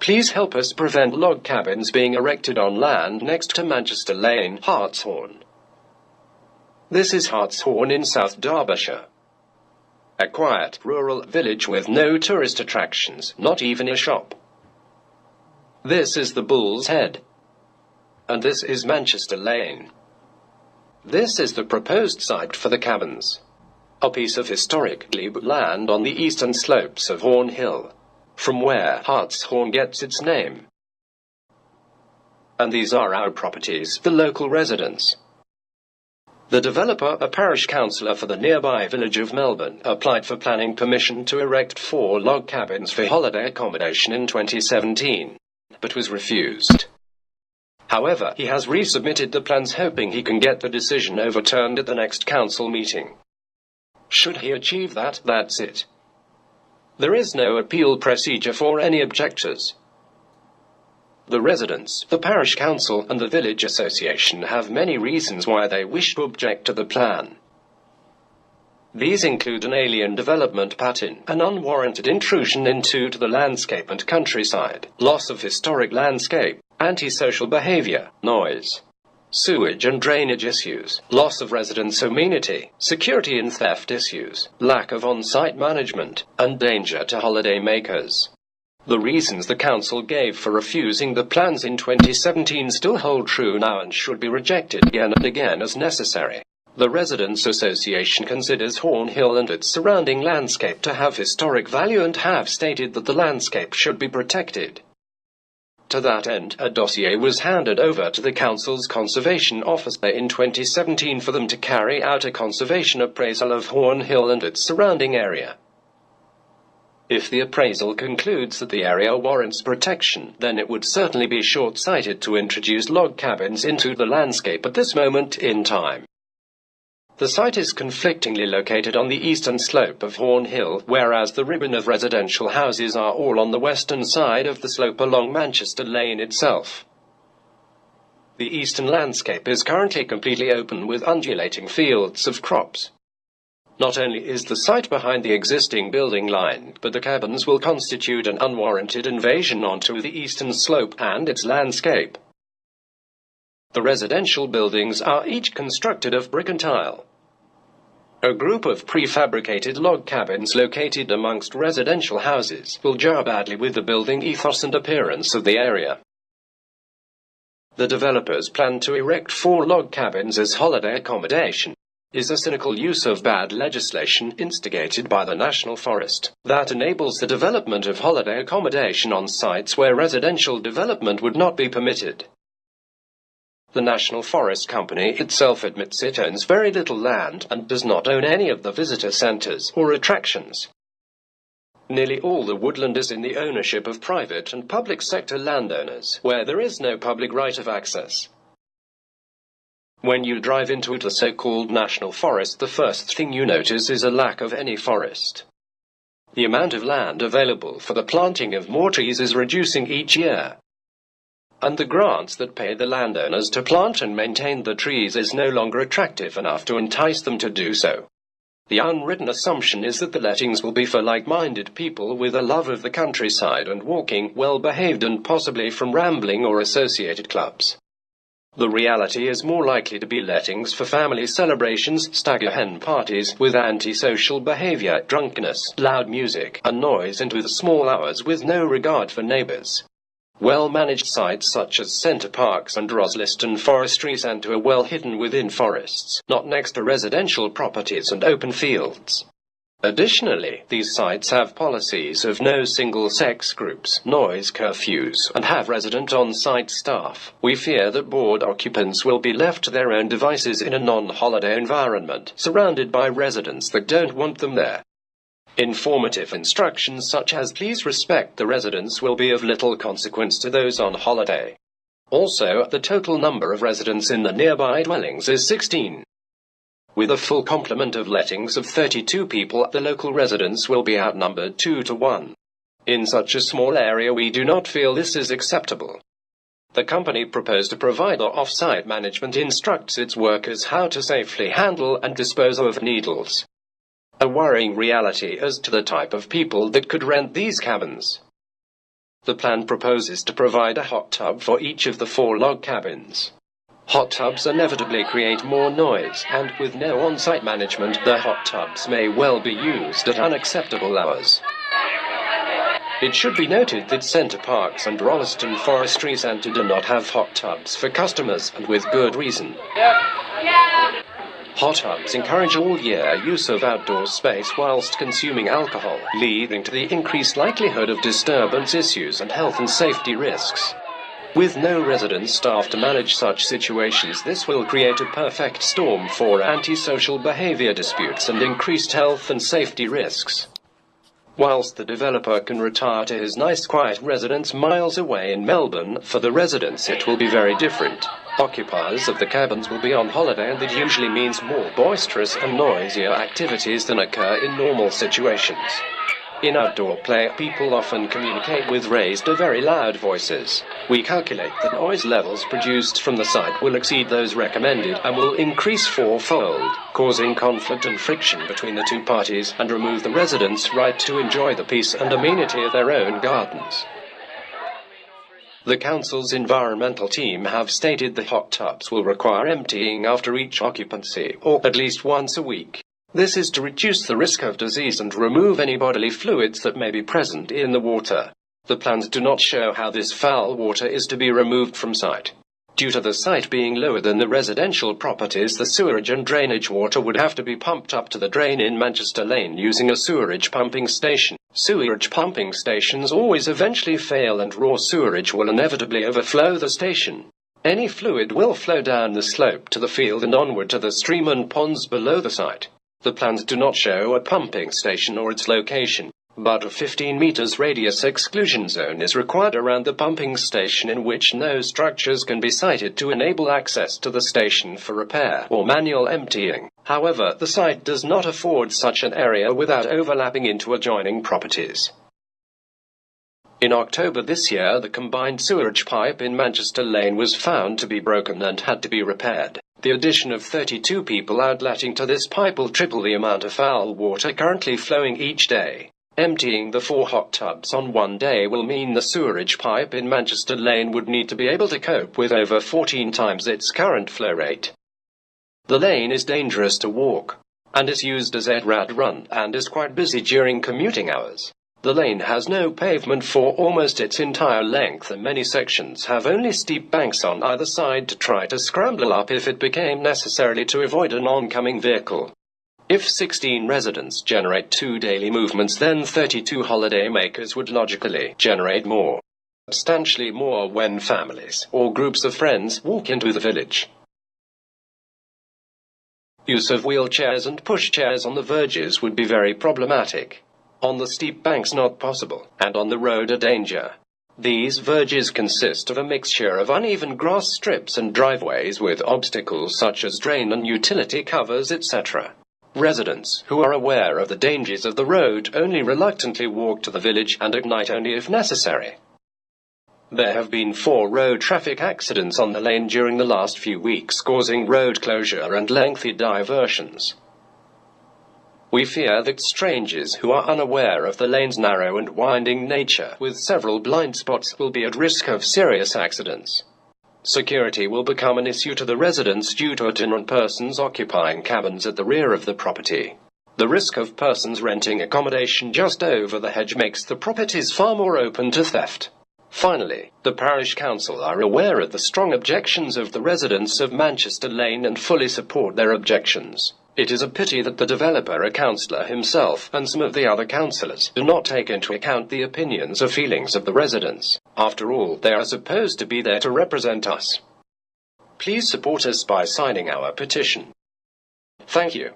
Please help us prevent log cabins being erected on land next to Manchester Lane Hartshorne. This is Hartshorne in South Derbyshire. A quiet, rural village with no tourist attractions, not even a shop. This is the Bull's Head. And this is Manchester Lane. This is the proposed site for the cabins. A piece of historic glebe land on the eastern slopes of Horn Hill, from where Hartshorne gets its name. And these are our properties, the local residents. The developer, a parish councillor for the nearby village of Melbourne, applied for planning permission to erect 4 log cabins for holiday accommodation in 2017, but was refused. However, he has resubmitted the plans hoping he can get the decision overturned at the next council meeting. Should he achieve that, that's it. There is no appeal procedure for any objectors. The residents, the parish council and the village association have many reasons why they wish to object to the plan. These include an alien development pattern, an unwarranted intrusion into the landscape and countryside, loss of historic landscape, antisocial behavior, noise, sewage and drainage issues, loss of residents' amenity, security and theft issues, lack of on-site management, and danger to holiday makers. The reasons the council gave for refusing the plans in 2017 still hold true now and should be rejected again and again as necessary. The Residents' Association considers Horn Hill and its surrounding landscape to have historic value and have stated that the landscape should be protected. To that end, a dossier was handed over to the council's conservation officer in 2017 for them to carry out a conservation appraisal of Horn Hill and its surrounding area. If the appraisal concludes that the area warrants protection, then it would certainly be short-sighted to introduce log cabins into the landscape at this moment in time. The site is conflictingly located on the eastern slope of Horn Hill, whereas the ribbon of residential houses are all on the western side of the slope along Manchester Lane itself. The eastern landscape is currently completely open with undulating fields of crops. Not only is the site behind the existing building line, but the cabins will constitute an unwarranted invasion onto the eastern slope and its landscape. The residential buildings are each constructed of brick and tile. A group of prefabricated log cabins located amongst residential houses will jar badly with the building ethos and appearance of the area. The developers plan to erect 4 log cabins as holiday accommodation. Is a cynical use of bad legislation instigated by the National Forest that enables the development of holiday accommodation on sites where residential development would not be permitted. The National Forest Company itself admits it owns very little land and does not own any of the visitor centres or attractions. Nearly all the woodland is in the ownership of private and public sector landowners, where there is no public right of access. When you drive into the so-called National Forest, the first thing you notice is a lack of any forest. The amount of land available for the planting of more trees is reducing each year. And the grants that pay the landowners to plant and maintain the trees is no longer attractive enough to entice them to do so. The unwritten assumption is that the lettings will be for like-minded people with a love of the countryside and walking, well-behaved and possibly from rambling or associated clubs. The reality is more likely to be lettings for family celebrations, stagger hen parties with antisocial behavior, drunkenness, loud music, and noise into the small hours with no regard for neighbors. Well-managed sites such as centre parks and Roslyston forestry centre are well hidden within forests, not next to residential properties and open fields. Additionally, these sites have policies of no single-sex groups, noise curfews, and have resident on-site staff. We fear that board occupants will be left to their own devices in a non-holiday environment, surrounded by residents that don't want them there. Informative instructions such as "please respect the residents" will be of little consequence to those on holiday. Also, the total number of residents in the nearby dwellings is 16. With a full complement of lettings of 32 people, the local residents will be outnumbered 2 to 1. In such a small area, we do not feel this is acceptable. The company proposed to provide off-site management instructs its workers how to safely handle and dispose of needles. A worrying reality as to the type of people that could rent these cabins. The plan proposes to provide a hot tub for each of the 4 log cabins. Hot tubs inevitably create more noise, and with no on-site management, the hot tubs may well be used at unacceptable hours. It should be noted that Center Parks and Rolleston Forestry Centre do not have hot tubs for customers, and with good reason. Hot tubs encourage all-year use of outdoor space whilst consuming alcohol, leading to the increased likelihood of disturbance issues and health and safety risks. With no resident staff to manage such situations, this will create a perfect storm for antisocial behavior disputes and increased health and safety risks. Whilst the developer can retire to his nice quiet residence miles away in Melbourne, for the residents it will be very different. Occupiers of the cabins will be on holiday, and that usually means more boisterous and noisier activities than occur in normal situations. In outdoor play, people often communicate with raised or very loud voices. We calculate that noise levels produced from the site will exceed those recommended and will increase 4-fold, causing conflict and friction between the 2 parties and remove the residents' right to enjoy the peace and amenity of their own gardens. The council's environmental team have stated the hot tubs will require emptying after each occupancy, or at least once a week. This is to reduce the risk of disease and remove any bodily fluids that may be present in the water. The plans do not show how this foul water is to be removed from site. Due to the site being lower than the residential properties, the sewerage and drainage water would have to be pumped up to the drain in Manchester Lane using a sewerage pumping station. Sewerage pumping stations always eventually fail, and raw sewerage will inevitably overflow the station. Any fluid will flow down the slope to the field and onward to the stream and ponds below the site. The plans do not show a pumping station or its location, but a 15 meters radius exclusion zone is required around the pumping station, in which no structures can be sited to enable access to the station for repair or manual emptying. However, the site does not afford such an area without overlapping into adjoining properties. In October this year, the combined sewerage pipe in Manchester Lane was found to be broken and had to be repaired. The addition of 32 people outletting to this pipe will triple the amount of foul water currently flowing each day. Emptying the 4 hot tubs on one day will mean the sewerage pipe in Manchester Lane would need to be able to cope with over 14 times its current flow rate. The lane is dangerous to walk, and is used as a rat run, and is quite busy during commuting hours. The lane has no pavement for almost its entire length, and many sections have only steep banks on either side to try to scramble up if it became necessary to avoid an oncoming vehicle. If 16 residents generate 2 daily movements, then 32 holiday makers would logically generate more. Substantially more when families or groups of friends walk into the village. Use of wheelchairs and pushchairs on the verges would be very problematic. On the steep banks not possible, and on the road a danger. These verges consist of a mixture of uneven grass strips and driveways with obstacles such as drain and utility covers, etc. Residents who are aware of the dangers of the road only reluctantly walk to the village, and at night only if necessary. There have been 4 road traffic accidents on the lane during the last few weeks, causing road closure and lengthy diversions. We fear that strangers who are unaware of the lane's narrow and winding nature, with several blind spots, will be at risk of serious accidents. Security will become an issue to the residents due to itinerant persons occupying cabins at the rear of the property. The risk of persons renting accommodation just over the hedge makes the properties far more open to theft. Finally, the parish council are aware of the strong objections of the residents of Manchester Lane and fully support their objections. It is a pity that the developer, a councillor himself, and some of the other councillors do not take into account the opinions or feelings of the residents. After all, they are supposed to be there to represent us. Please support us by signing our petition. Thank you.